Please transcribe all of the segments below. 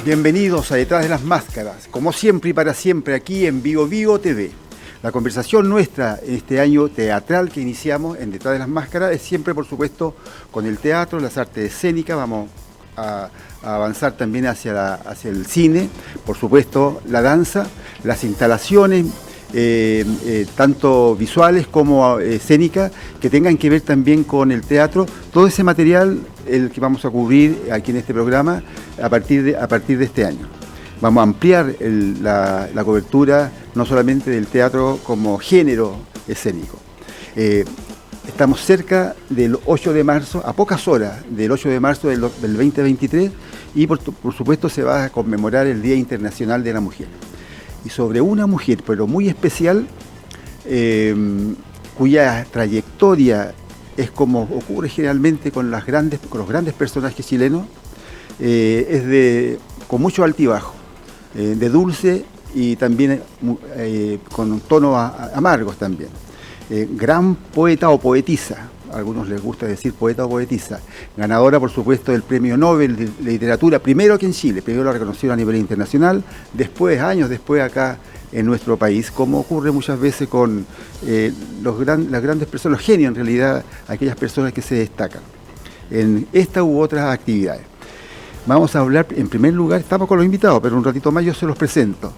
Bienvenidos a Detrás de las Máscaras, como siempre y para siempre aquí en Vigo Vigo TV. La conversación nuestra en este año teatral que iniciamos en Detrás de las Máscaras es siempre, por supuesto, con el teatro, las artes escénicas. Vamos a avanzar también hacia el cine, por supuesto, la danza, las instalaciones, tanto visuales como escénicas, que tengan que ver también con el teatro. Todo ese material el que vamos a cubrir aquí en este programa a partir de este año. Vamos a ampliar la cobertura no solamente del teatro como género escénico. Estamos cerca del 8 de marzo, a pocas horas del 8 de marzo del 2023, y por supuesto se va a conmemorar el Día Internacional de la Mujer. Y sobre una mujer, pero muy especial, cuya trayectoria es como ocurre generalmente con los grandes personajes chilenos, con mucho altibajo, de dulce y también con tonos amargos también. Gran poeta o poetisa, a algunos les gusta decir poeta o poetisa, ganadora por supuesto del Premio Nobel de Literatura, primero aquí en Chile, primero lo reconocieron a nivel internacional, después, años después acá en nuestro país, como ocurre muchas veces con las grandes personas, los genios en realidad, aquellas personas que se destacan en esta u otras actividades. Vamos a hablar, en primer lugar, estamos con los invitados, pero un ratito más yo se los presento.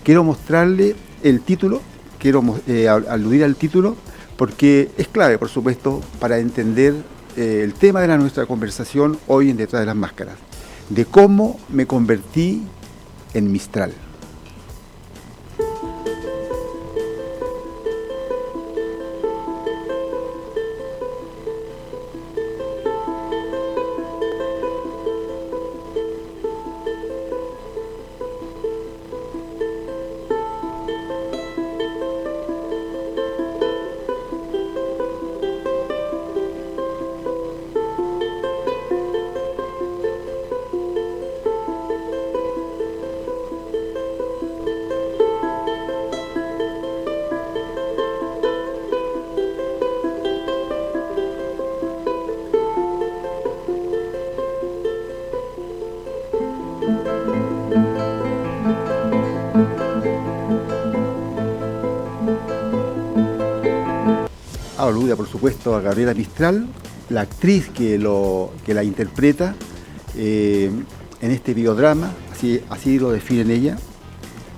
Quiero mostrarle el título, quiero aludir al título, porque es clave, por supuesto, para entender el tema de nuestra conversación hoy en Detrás de las Máscaras, de cómo me convertí en Mistral. Aluda, por supuesto, a Gabriela Mistral, la actriz que la interpreta en este biodrama, así lo definen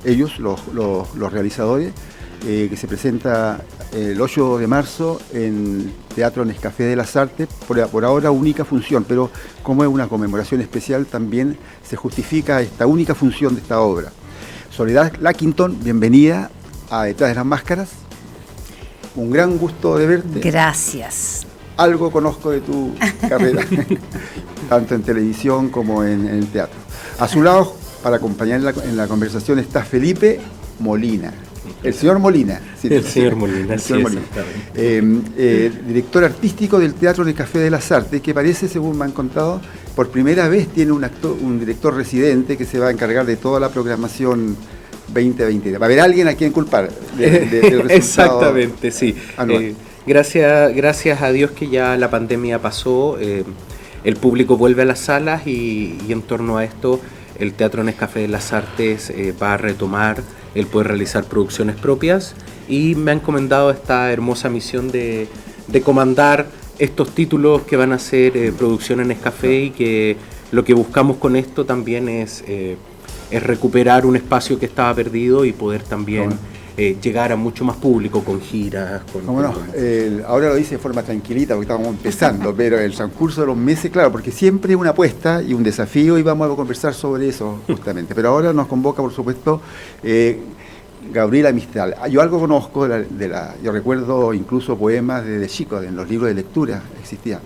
ellos, los realizadores, que se presenta el 8 de marzo en Teatro Nescafé de las Artes, por ahora única función, pero como es una conmemoración especial también se justifica esta única función de esta obra. Soledad Lackington, bienvenida a Detrás de las Máscaras. Un gran gusto de verte. Gracias. Algo conozco de tu carrera, tanto en televisión como en el teatro. A su lado, para acompañar en la conversación, está Felipe Molina. El señor Molina. Sí, el señor Molina, sí, director artístico del Teatro Nescafé de las Artes, que parece, según me han contado, por primera vez tiene un director residente que se va a encargar de toda la programación 2020. Va a haber alguien a quien culpar del exactamente, sí. Gracias a Dios que ya la pandemia pasó, el público vuelve a las salas y en torno a esto el Teatro Nescafé de las Artes va a retomar el poder realizar producciones propias y me ha encomendado esta hermosa misión de comandar estos títulos que van a ser producción en Nescafé y que lo que buscamos con esto también es recuperar un espacio que estaba perdido y poder también llegar a mucho más público con giras. Ahora lo dice de forma tranquilita porque estamos empezando, pero el transcurso de los meses, claro, porque siempre es una apuesta y un desafío y vamos a conversar sobre eso justamente. Pero ahora nos convoca, por supuesto, Gabriela Mistral. Yo algo conozco yo recuerdo incluso poemas desde chico, en los libros de lectura existían.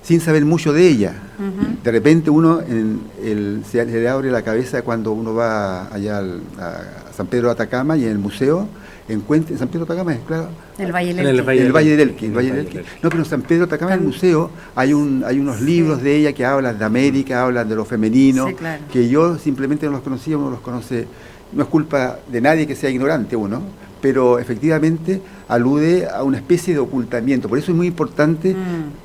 Sin saber mucho de ella. Uh-huh. De repente uno se le abre la cabeza cuando uno va allá a San Pedro de Atacama y en el museo encuentra, en San Pedro de Atacama es claro. El Valle del Elqui. No, pero en San Pedro de Atacama en el museo hay unos libros de ella que hablan de América, hablan de lo femenino, claro, que yo simplemente no los conocía, uno los conoce, no es culpa de nadie que sea ignorante uno, pero efectivamente alude a una especie de ocultamiento. Por eso es muy importante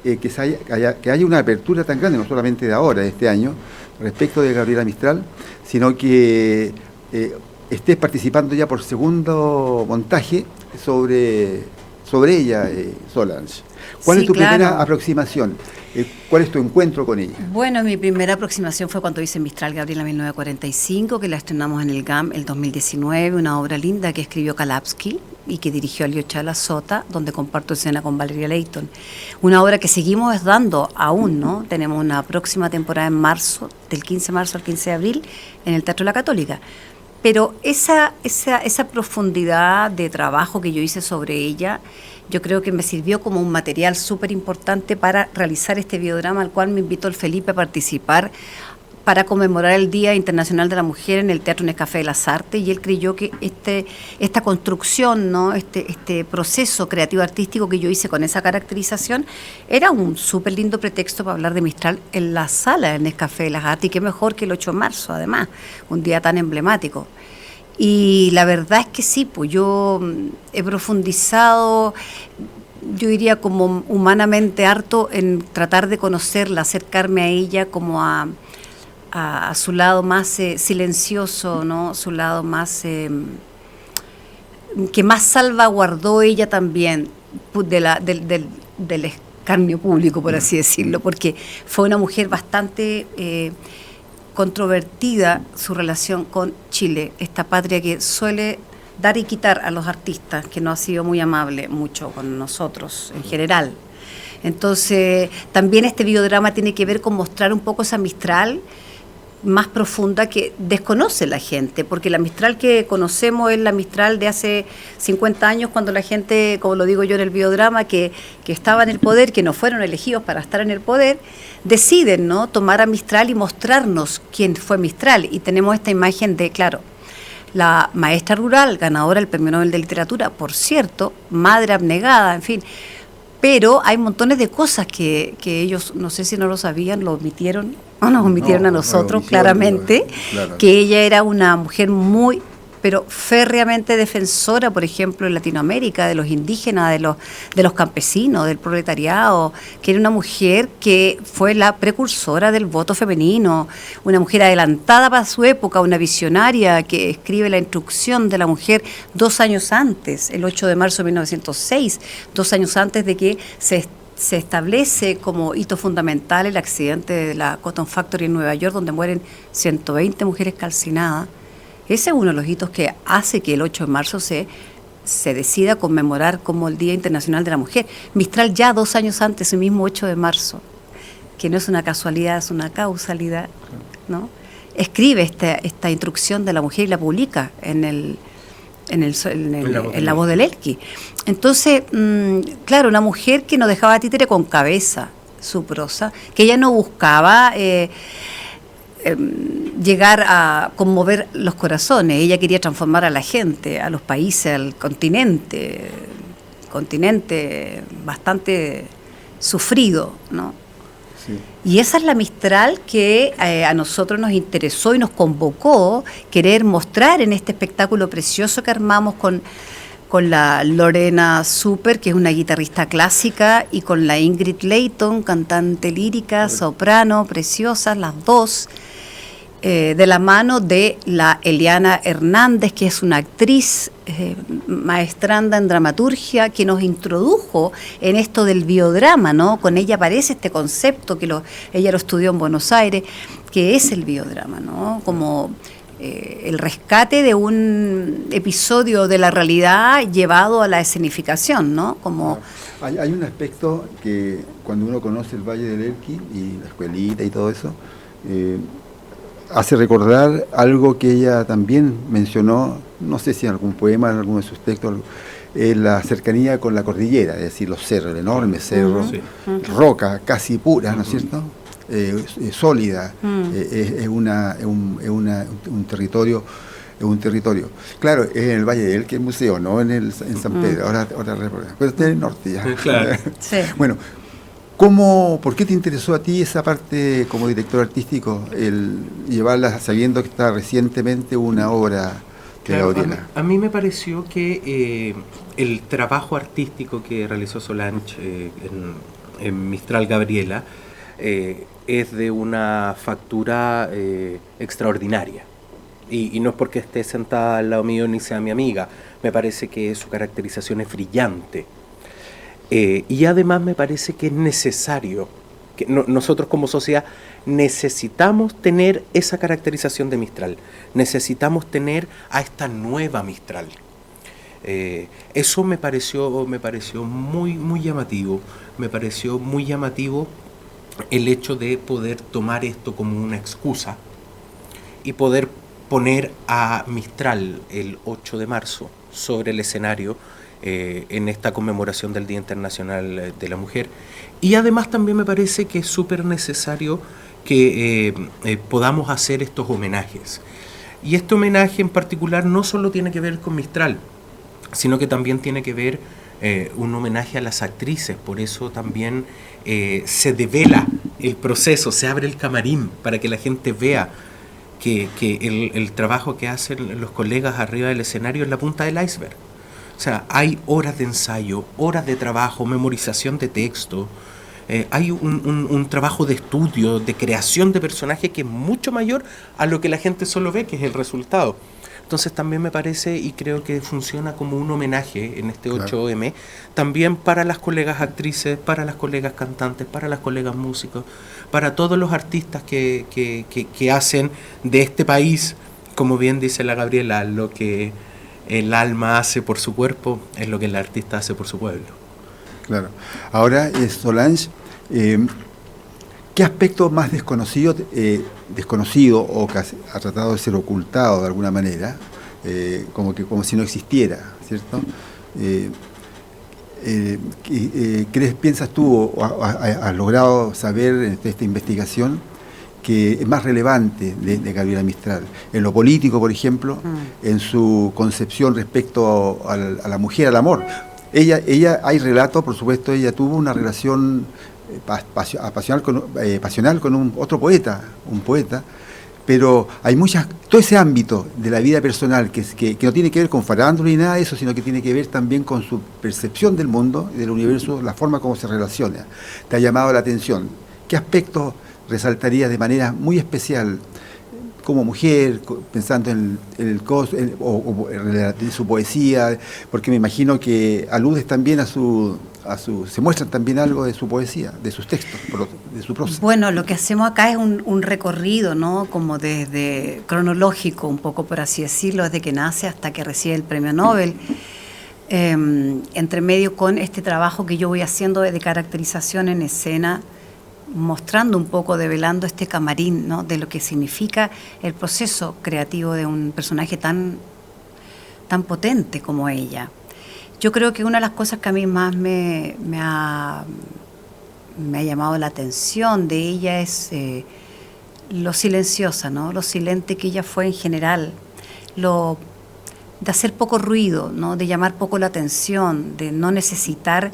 que haya una apertura tan grande, no solamente de ahora, de este año, respecto de Gabriela Mistral, sino que estés participando ya por segundo montaje sobre ella, Solange. ¿Cuál es tu primera aproximación? ¿Cuál es tu encuentro con ella? Bueno, mi primera aproximación fue cuando hice Mistral Gabriela 1945, que la estrenamos en el GAM el 2019, una obra linda que escribió Kalapsky y que dirigió Alyosha Sota, donde comparto escena con Valeria Leighton. Una obra que seguimos dando aún, ¿no? Tenemos una próxima temporada en marzo, del 15 de marzo al 15 de abril, en el Teatro La Católica. Pero esa profundidad de trabajo que yo hice sobre ella, yo creo que me sirvió como un material súper importante para realizar este biodrama, al cual me invitó el Felipe a participar para conmemorar el Día Internacional de la Mujer en el Teatro Nescafé de las Artes, y él creyó que esta construcción, ¿no? este proceso creativo artístico que yo hice con esa caracterización era un súper lindo pretexto para hablar de Mistral en la sala del Nescafé de las Artes, y qué mejor que el 8 de marzo, además, un día tan emblemático. Y la verdad es que sí, pues yo he profundizado, yo diría como humanamente harto, en tratar de conocerla, acercarme a ella como a su lado más silencioso, ¿no? Su lado más que más salvaguardó ella también del escarnio público, por así decirlo, porque fue una mujer bastante controvertida, su relación con Chile, esta patria que suele dar y quitar a los artistas, que no ha sido muy amable mucho con nosotros en general. Entonces, también este biodrama tiene que ver con mostrar un poco esa Mistral más profunda que desconoce la gente, porque la Mistral que conocemos es la Mistral de hace 50 años, cuando la gente, como lo digo yo en el biodrama, que estaba en el poder, que no fueron elegidos para estar en el poder, deciden, ¿no?, tomar a Mistral y mostrarnos quién fue Mistral. Y tenemos esta imagen de, claro, la maestra rural, ganadora del Premio Nobel de Literatura, por cierto, madre abnegada, en fin. Pero hay montones de cosas que ellos, no sé si no lo sabían, lo omitieron, o nos omitieron a nosotros, claramente, claro. Que ella era una mujer muy, pero férreamente defensora, por ejemplo, en Latinoamérica, de los indígenas, de los campesinos, del proletariado, que era una mujer que fue la precursora del voto femenino, una mujer adelantada para su época, una visionaria que escribe la instrucción de la mujer 2 años antes, el 8 de marzo de 1906, 2 años antes de que se establece como hito fundamental el accidente de la Cotton Factory en Nueva York, donde mueren 120 mujeres calcinadas. Ese es uno de los hitos que hace que el 8 de marzo se decida conmemorar como el Día Internacional de la Mujer. Mistral ya 2 años antes, el mismo 8 de marzo, que no es una casualidad, es una causalidad, ¿no? Escribe esta instrucción de la mujer y la publica en La Voz del Elqui. Entonces, claro, una mujer que no dejaba títere con cabeza su prosa, que ella no buscaba llegar a conmover los corazones, ella quería transformar a la gente, a los países, al continente bastante sufrido, ¿no? Sí. Y esa es la Mistral que a nosotros nos interesó y nos convocó querer mostrar en este espectáculo precioso que armamos con la Lorena Super, que es una guitarrista clásica, y con la Ingrid Leighton, cantante lírica, soprano, preciosas, las dos, de la mano de la Eliana Hernández, que es una actriz maestranda en dramaturgia, que nos introdujo en esto del biodrama, ¿no? Con ella aparece este concepto que ella lo estudió en Buenos Aires, que es el biodrama, ¿no? Como el rescate de un episodio de la realidad llevado a la escenificación, ¿no? Como hay un aspecto que cuando uno conoce el Valle del Elqui y la escuelita y todo eso, hace recordar algo que ella también mencionó, no sé si en algún poema, en alguno de sus textos, la cercanía con la cordillera, es decir, los cerros, el enorme cerro, roca casi pura, ¿no es cierto?, sólida, es un territorio. Claro, es en el Valle del Elqui, el museo, no en San Pedro, ahora pero está en el norte ya. Claro. Sí. Bueno, ¿por qué te interesó a ti esa parte como director artístico, el llevarla sabiendo que está recientemente una obra de Gabriela? A mí me pareció que el trabajo artístico que realizó Solange en Mistral Gabriela es de una factura extraordinaria. Y no es porque esté sentada al lado mío ni sea mi amiga, me parece que su caracterización es brillante. Y además me parece que es necesario, que nosotros como sociedad necesitamos tener esa caracterización de Mistral, necesitamos tener a esta nueva Mistral. Eso me pareció muy, muy llamativo, me pareció muy llamativo el hecho de poder tomar esto como una excusa y poder poner a Mistral el 8 de marzo sobre el escenario en esta conmemoración del Día Internacional de la Mujer. Y además también me parece que es súper necesario que podamos hacer estos homenajes. Y este homenaje en particular no solo tiene que ver con Mistral, sino que también tiene que ver un homenaje a las actrices. Por eso también se devela el proceso, se abre el camarín para que la gente vea que el trabajo que hacen los colegas arriba del escenario es la punta del iceberg. O sea, hay horas de ensayo, horas de trabajo, memorización de texto, hay un trabajo de estudio, de creación de personajes que es mucho mayor a lo que la gente solo ve, que es el resultado. Entonces también me parece y creo que funciona como un homenaje en este 8M, también para las colegas actrices, para las colegas cantantes, para las colegas músicos, para todos los artistas que hacen de este país, como bien dice la Gabriela, lo que el alma hace por su cuerpo es lo que el artista hace por su pueblo. Claro. Ahora, Solange, ¿qué aspecto más desconocido o que ha tratado de ser ocultado de alguna manera, como si no existiera, ¿cierto? ¿Piensas tú o has logrado saber en esta investigación que es más relevante de Gabriela Mistral? En lo político, por ejemplo, en su concepción respecto a la mujer, al amor. Ella hay relatos, por supuesto, ella tuvo una relación pasional con otro poeta, pero hay todo ese ámbito de la vida personal que no tiene que ver con farándula ni nada de eso, sino que tiene que ver también con su percepción del mundo y del universo, la forma como se relaciona. ¿Te ha llamado la atención? ¿Qué aspectos resaltarías de manera muy especial como mujer, pensando en su poesía? Porque me imagino que aludes también se muestran también algo de su poesía, de sus textos, de su prosa. Bueno, lo que hacemos acá es un recorrido, ¿no? Como desde cronológico, un poco por así decirlo, desde que nace hasta que recibe el premio Nobel. Entre medio con este trabajo que yo voy haciendo de caracterización en escena, mostrando un poco, develando este camarín, ¿no? De lo que significa el proceso creativo de un personaje tan potente como ella. Yo creo que una de las cosas que a mí más me ha llamado la atención de ella es lo silenciosa, ¿no? Lo silente que ella fue en general, de hacer poco ruido, ¿no? De llamar poco la atención, de no necesitar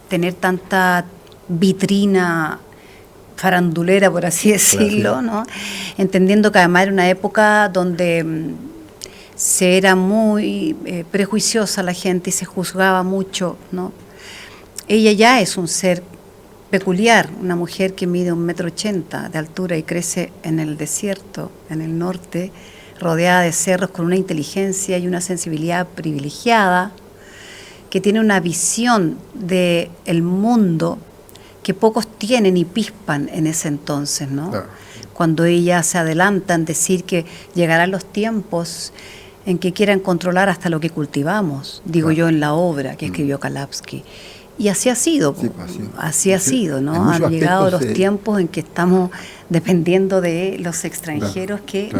tener tanta vitrina farandulera, por así decirlo, ¿no? Entendiendo que además era una época donde se era muy prejuiciosa la gente y se juzgaba mucho, ¿no? Ella ya es un ser peculiar, una mujer que mide 1,80 m de altura y crece en el desierto, en el norte, rodeada de cerros, con una inteligencia y una sensibilidad privilegiada, que tiene una visión del mundo que pocos tienen y pispan en ese entonces, ¿no? Claro. Cuando ella se adelanta en decir que llegarán los tiempos en que quieran controlar hasta lo que cultivamos, digo claro. Yo en la obra que escribió Kalapsky. Y así ha sido, sí, así ha sido, ¿no? Han llegado los tiempos en que estamos dependiendo de los extranjeros que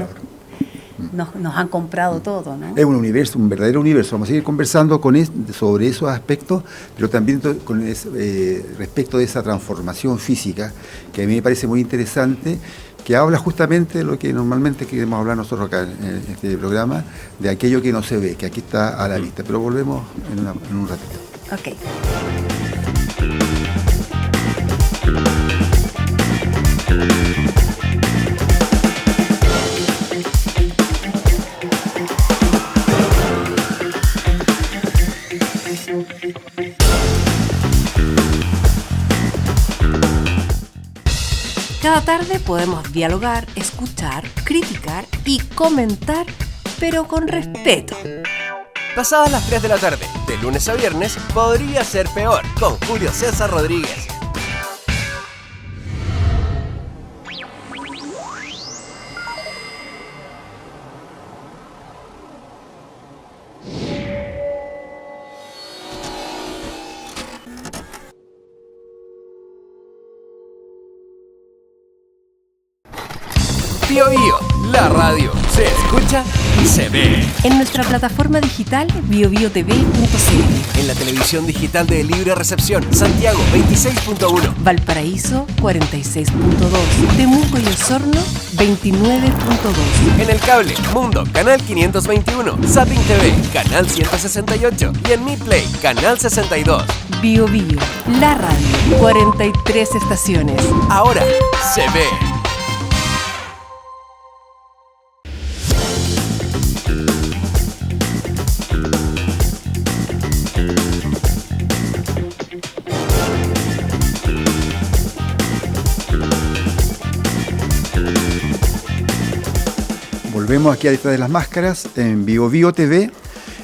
nos han comprado todo, ¿no? Es un universo, un verdadero universo. Vamos a seguir conversando sobre esos aspectos, pero también respecto de esa transformación física, que a mí me parece muy interesante, que habla justamente de lo que normalmente queremos hablar nosotros acá en este programa, de aquello que no se ve, que aquí está a la vista. Pero volvemos en un ratito. Ok. Cada tarde podemos dialogar, escuchar, criticar y comentar, pero con respeto. Pasadas las 3 de la tarde, de lunes a viernes, podría ser peor, con Julio César Rodríguez. Bio Bio, la radio se escucha y se ve. En nuestra plataforma digital biobiotv.cl. En la televisión digital de libre recepción, Santiago 26.1. Valparaíso 46.2. Temuco y Osorno 29.2. En el cable, Mundo, canal 521. Zapping TV, canal 168. Y en Mi Play, canal 62. Bio Bio, la radio. 43 estaciones. Ahora se ve. Volvemos aquí a Detrás de las Máscaras en Bio Bio TV.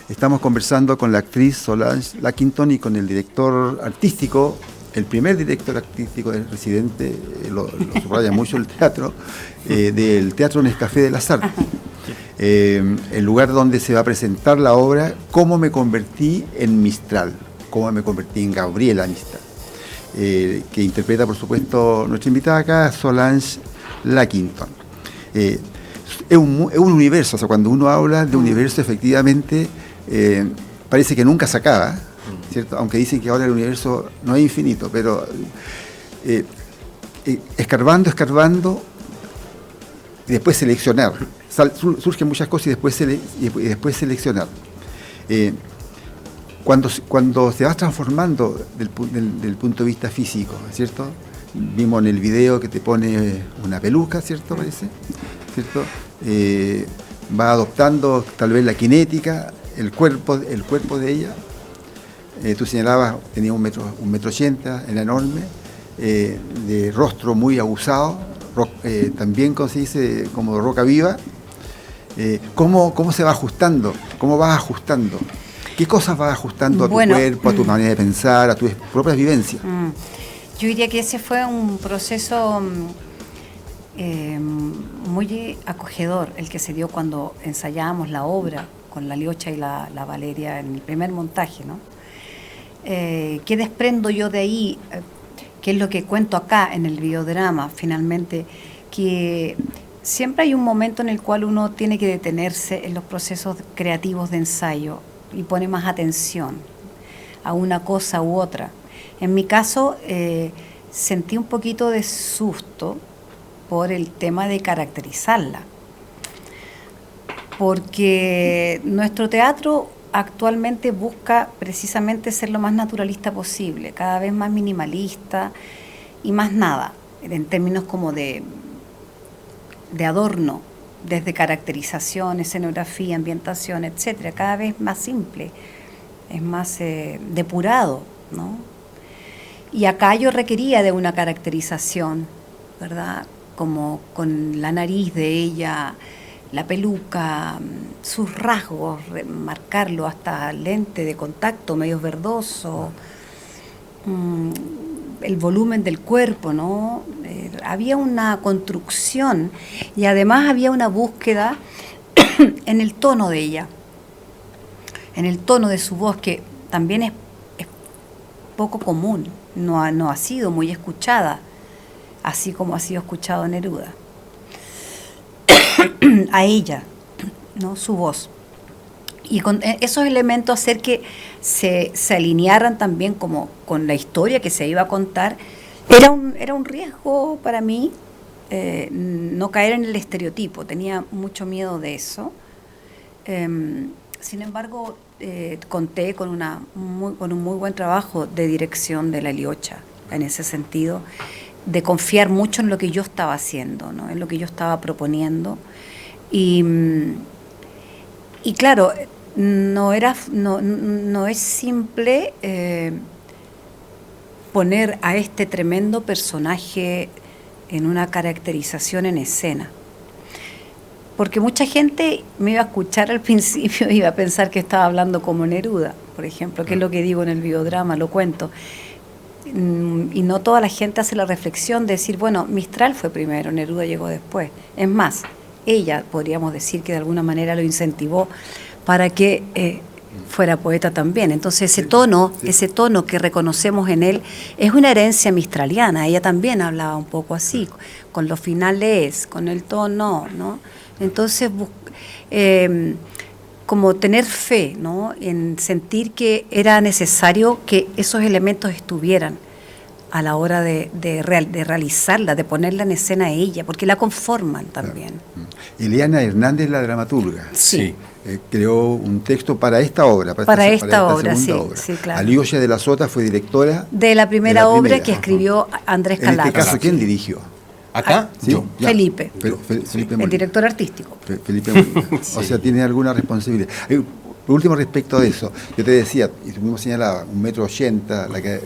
Estamos conversando con la actriz Solange Lackington y con el director artístico, el primer director artístico residente, lo subraya mucho el teatro, del Teatro Nescafé de las Artes. El lugar donde se va a presentar la obra Cómo me convertí en Mistral, cómo me convertí en Gabriela Mistral, que interpreta, por supuesto, nuestra invitada acá, Solange Lackington. Es un universo, o sea, cuando uno habla de universo, efectivamente, parece que nunca se acaba, ¿cierto? Aunque dicen que ahora el universo no es infinito, pero escarbando, y después seleccionar. Surgen muchas cosas y después seleccionar. Cuando se va transformando del punto de vista físico, ¿cierto? Vimos en el video que te pone una peluca, ¿cierto? Parece, ¿cierto? Va adoptando tal vez la cinética, el cuerpo de ella. Tú señalabas, tenía 1,80 m, era enorme, de rostro muy abusado, también, como se dice, como roca viva. ¿Cómo se va ajustando? ¿Cómo vas ajustando? ¿Qué cosas vas ajustando a tu cuerpo, a tu manera de pensar, a tus propias vivencias? Yo diría que ese fue un proceso muy acogedor, el que se dio cuando ensayábamos la obra con la Liocha y la Valeria en el primer montaje, ¿no? ¿Qué desprendo yo de ahí? ¿Qué es lo que cuento acá en el videodrama? Finalmente, que siempre hay un momento en el cual uno tiene que detenerse en los procesos creativos de ensayo y pone más atención a una cosa u otra. En mi caso, sentí un poquito de susto por el tema de caracterizarla, porque nuestro teatro actualmente busca precisamente ser lo más naturalista posible, cada vez más minimalista y más nada, en términos como de adorno, desde caracterización, escenografía, ambientación, etcétera, cada vez más simple, es más depurado, ¿no? Y acá yo requería de una caracterización, ¿verdad? Como con la nariz de ella, la peluca, sus rasgos, marcarlo hasta lente de contacto, medio verdoso, el volumen del cuerpo, ¿no? Había una construcción y además había una búsqueda en el tono de ella, en el tono de su voz, que también es poco común, no ha sido muy escuchada, así como ha sido escuchado Neruda. A ella, ¿no? Su voz. Y con esos elementos hacer que se alinearan también como con la historia que se iba a contar, era un riesgo para mí no caer en el estereotipo, tenía mucho miedo de eso. Sin embargo, conté con un muy buen trabajo de dirección de la Liocha, en ese sentido, de confiar mucho en lo que yo estaba haciendo, ¿no? En lo que yo estaba proponiendo. Y claro, no es simple poner a este tremendo personaje en una caracterización en escena. Porque mucha gente me iba a escuchar al principio y iba a pensar que estaba hablando como Neruda, por ejemplo, que es lo que digo en el biodrama, lo cuento. Y no toda la gente hace la reflexión de decir, bueno, Mistral fue primero, Neruda llegó después. Es más, ella, podríamos decir que de alguna manera lo incentivó para que fuera poeta también. Entonces ese tono que reconocemos en él es una herencia mistraliana. Ella también hablaba un poco así, con los finales, con el tono, ¿no? Entonces, como tener fe, ¿no? En sentir que era necesario que esos elementos estuvieran a la hora de realizarla, de ponerla en escena a ella, porque la conforman también. Eliana Hernández, la dramaturga. Sí. Creó un texto para esta obra, para esta obra, segunda obra. Sí, claro. Alioya de la Sota fue directora de la primera obra que escribió Andrés Calado. En este caso, ¿quién dirigió? ¿Acá? ¿Sí? Yo. Felipe. Felipe el director artístico. Felipe Molina. Sí. O sea, tiene alguna responsabilidad. Por último, respecto de eso, yo te decía, y tú mismo señalabas, 1,80 m, la que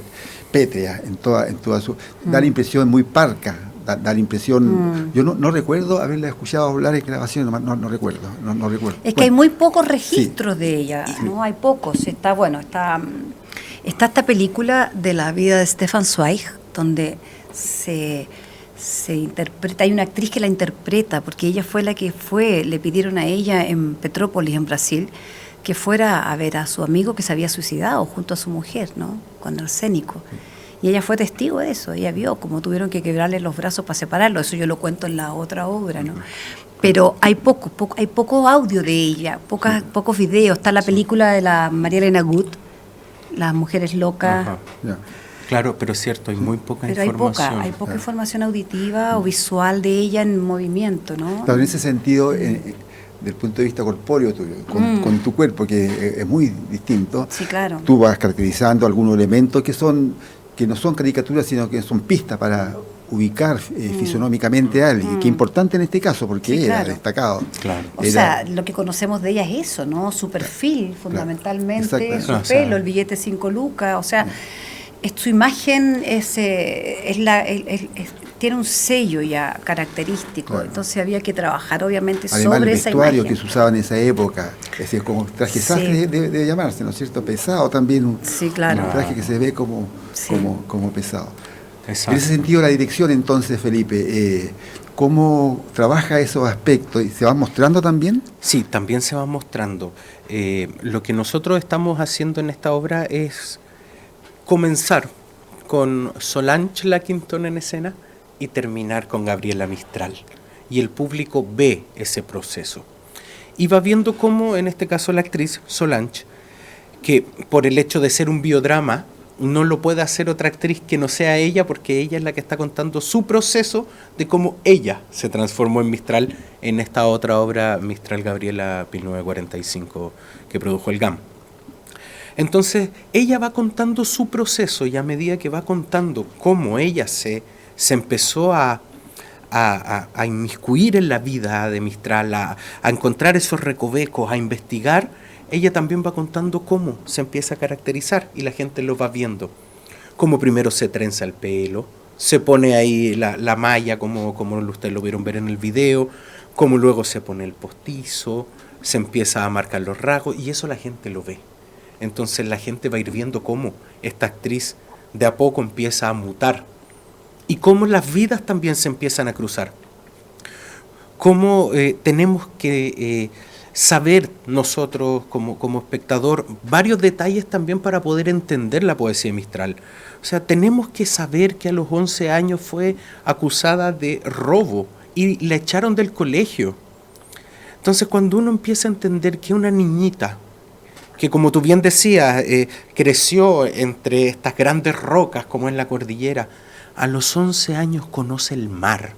pétrea en toda su... Da la impresión muy parca, da la impresión... Yo no recuerdo haberla escuchado hablar en grabación, no recuerdo. Es que hay muy pocos registros de ella, ¿no? Hay pocos. Está esta película de la vida de Stefan Zweig, donde se interpreta, hay una actriz que la interpreta, porque ella fue la que le pidieron a ella en Petrópolis, en Brasil, que fuera a ver a su amigo que se había suicidado junto a su mujer, ¿no? Con arsénico. Y ella fue testigo de eso, ella vio cómo tuvieron que quebrarle los brazos para separarlo, eso yo lo cuento en la otra obra, ¿no? Pero hay poco audio de ella, pocos videos. Está la película de la María Elena Gut, Las mujeres locas. Claro, pero es cierto, hay muy poca información. Hay poca información auditiva o visual de ella en movimiento, ¿no? Claro, en ese sentido, del punto de vista corpóreo tuyo, con tu cuerpo, que es muy distinto, sí, claro. Tú vas caracterizando algunos elementos que no son caricaturas, sino que son pistas para ubicar fisonómicamente a alguien, que es importante en este caso, porque sí, era claro. destacado. Claro. O sea, lo que conocemos de ella es eso, ¿no? Su perfil, fundamentalmente, su pelo, el billete 5 lucas, o sea, su imagen tiene un sello ya característico, claro. Entonces había que trabajar obviamente además, sobre esa imagen. El vestuario que se usaba en esa época, es decir, como traje sastre debe llamarse, ¿no es cierto? Pesado también, sí, claro. Un traje que se ve como pesado. Exacto. En ese sentido, la dirección entonces, Felipe, ¿cómo trabaja esos aspectos? ¿Y se van mostrando también? Sí, también se van mostrando. Lo que nosotros estamos haciendo en esta obra es comenzar con Solange Lackington en escena y terminar con Gabriela Mistral. Y el público ve ese proceso. Y va viendo cómo, en este caso, la actriz Solange, que por el hecho de ser un biodrama, no lo puede hacer otra actriz que no sea ella, porque ella es la que está contando su proceso de cómo ella se transformó en Mistral en esta otra obra, Mistral Gabriela 1945, que produjo el GAM. Entonces, ella va contando su proceso y a medida que va contando cómo ella se empezó a inmiscuir en la vida de Mistral, a encontrar esos recovecos, a investigar, ella también va contando cómo se empieza a caracterizar y la gente lo va viendo. Cómo primero se trenza el pelo, se pone ahí la malla como ustedes lo vieron ver en el video, cómo luego se pone el postizo, se empieza a marcar los rasgos y eso la gente lo ve. Entonces la gente va a ir viendo cómo esta actriz de a poco empieza a mutar y cómo las vidas también se empiezan a cruzar. Cómo tenemos que saber nosotros como espectador varios detalles también para poder entender la poesía de Mistral. O sea, tenemos que saber que a los 11 años fue acusada de robo y la echaron del colegio. Entonces cuando uno empieza a entender que una niñita que, como tú bien decías, creció entre estas grandes rocas como en la cordillera, a los 11 años conoce el mar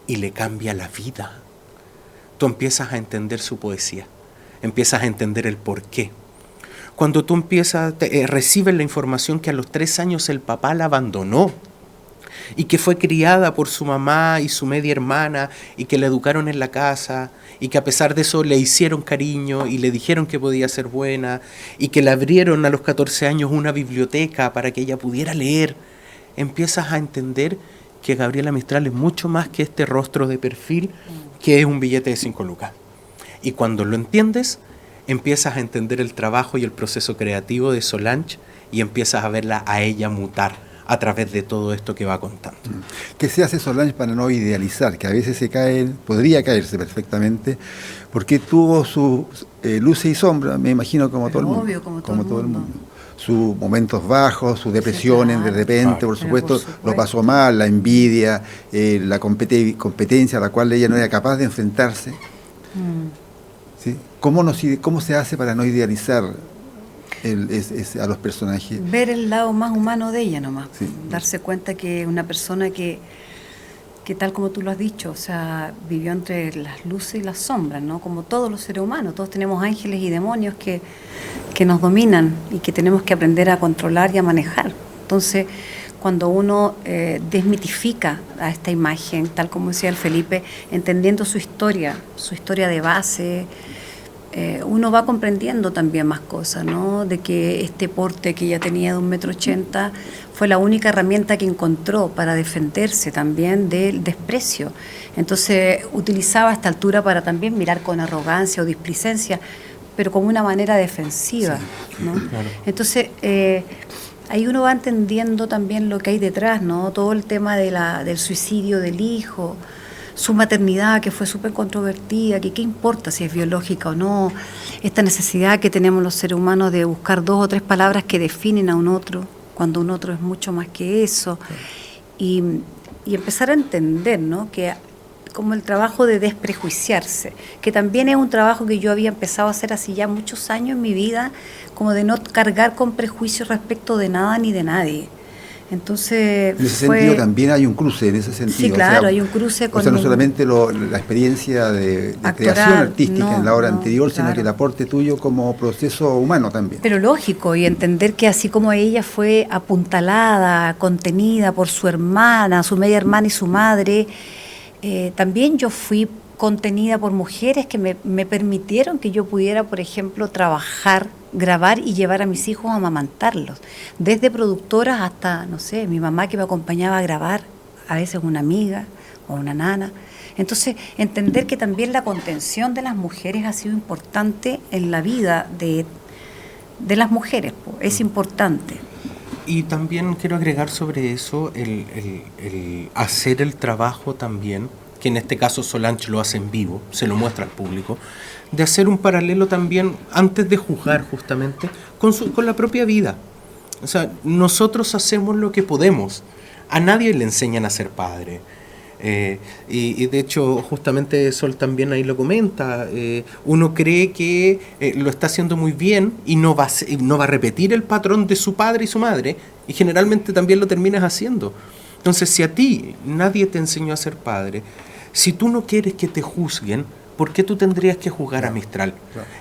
y le cambia la vida. Tú empiezas a entender su poesía, empiezas a entender el porqué. Cuando tú recibes la información que a los 3 años el papá la abandonó y que fue criada por su mamá y su media hermana y que la educaron en la casa y que a pesar de eso le hicieron cariño y le dijeron que podía ser buena y que le abrieron a los 14 años una biblioteca para que ella pudiera leer, empiezas a entender que Gabriela Mistral es mucho más que este rostro de perfil que es un billete de 5 lucas. Y cuando lo entiendes, empiezas a entender el trabajo y el proceso creativo de Solange y empiezas a verla a ella mutar a través de todo esto que va contando. ¿Qué se hace Solange para no idealizar? Que a veces podría caerse perfectamente, porque tuvo sus luces y sombras, me imagino, como todo el mundo. Obvio, como todo el mundo. Sus momentos bajos, sus depresiones, claro, de repente, por supuesto, lo pasó mal, la envidia, la competencia a la cual ella no era capaz de enfrentarse. ¿Sí? ¿Cómo se hace para no idealizar a los personajes? Ver el lado más humano de ella nomás, sí. Darse cuenta que una persona que tal como tú lo has dicho, o sea, vivió entre las luces y las sombras, ¿no? Como todos los seres humanos, todos tenemos ángeles y demonios que nos dominan y que tenemos que aprender a controlar y a manejar. Entonces, cuando uno desmitifica a esta imagen, tal como decía el Felipe, entendiendo su historia de base, uno va comprendiendo también más cosas, ¿no? De que este porte que ella tenía de 1,80 m fue la única herramienta que encontró para defenderse también del desprecio. Entonces utilizaba esta altura para también mirar con arrogancia o displicencia, pero como una manera defensiva, ¿no? Claro. Entonces ahí uno va entendiendo también lo que hay detrás, ¿no? Todo el tema del suicidio del hijo, su maternidad, que fue súper controvertida, que qué importa si es biológica o no, esta necesidad que tenemos los seres humanos de buscar 2 o 3 palabras que definen a un otro, cuando un otro es mucho más que eso, y empezar a entender, ¿no? Que como el trabajo de desprejuiciarse, que también es un trabajo que yo había empezado a hacer hace ya muchos años en mi vida, como de no cargar con prejuicios respecto de nada ni de nadie. Entonces, en ese sentido también hay un cruce, en ese sentido. Sí, claro, hay un cruce con... O sea, no solamente la experiencia de creación artística en la obra anterior, sino que el aporte tuyo como proceso humano también. Pero lógico, y entender que así como ella fue apuntalada, contenida por su hermana, su media hermana y su madre, también yo fui contenida por mujeres que me permitieron que yo pudiera, por ejemplo, trabajar, grabar y llevar a mis hijos a amamantarlos, desde productoras hasta, no sé, mi mamá que me acompañaba a grabar, a veces una amiga o una nana. Entonces, entender que también la contención de las mujeres ha sido importante en la vida de las mujeres, es importante. Y también quiero agregar sobre eso el hacer el trabajo también, que en este caso Solange lo hace en vivo, se lo muestra al público, de hacer un paralelo también, antes de juzgar justamente, con la propia vida. O sea, nosotros hacemos lo que podemos, a nadie le enseñan a ser padre. Y de hecho, justamente Sol también ahí lo comenta, uno cree que lo está haciendo muy bien y no va a repetir el patrón de su padre y su madre, y generalmente también lo terminas haciendo. Entonces, si a ti nadie te enseñó a ser padre, si tú no quieres que te juzguen, ¿por qué tú tendrías que juzgar a Mistral?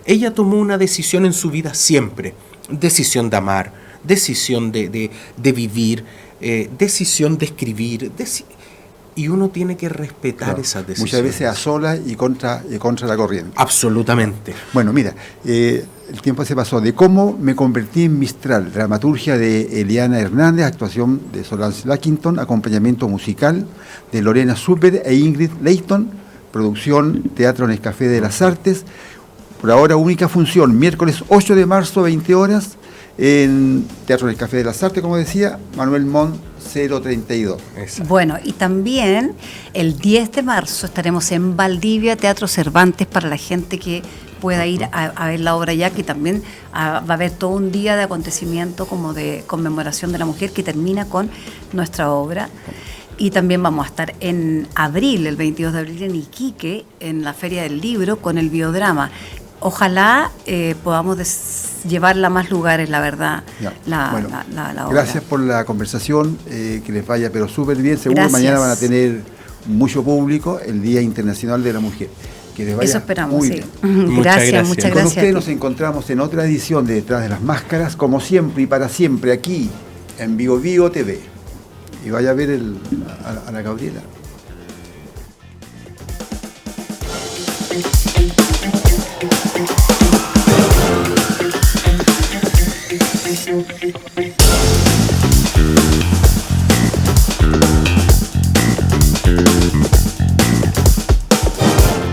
Ella tomó una decisión en su vida siempre, decisión de amar, decisión de vivir, decisión de escribir, y uno tiene que respetar esas decisiones. Muchas veces a solas y contra la corriente. Absolutamente. Bueno, mira, el tiempo se pasó. De cómo me convertí en Mistral, dramaturgia de Eliana Hernández, actuación de Solange Lackington, acompañamiento musical de Lorena Súper e Ingrid Leighton, producción Teatro Nescafé de las Artes. Por ahora, única función, miércoles 8 de marzo, 20 horas, en Teatro Nescafé de las Artes, como decía, Manuel Montt 032. Exacto. Bueno, y también el 10 de marzo estaremos en Valdivia, Teatro Cervantes, para la gente que pueda ir a ver la obra ya, que también va a haber todo un día de acontecimiento como de conmemoración de la mujer que termina con nuestra obra. Y también vamos a estar en abril, el 22 de abril, en Iquique, en la Feria del Libro, con el biodrama. Ojalá podamos llevarla a más lugares, la verdad, la obra. Gracias por la conversación, que les vaya pero súper bien. Seguro mañana van a tener mucho público, el Día Internacional de la Mujer. Que les vaya. Eso esperamos, muy sí. bien. Muchas gracias. Con ustedes nos encontramos en otra edición de Detrás de las Máscaras, como siempre y para siempre, aquí en Vivo Vivo TV. Y vaya a ver a la Gabriela.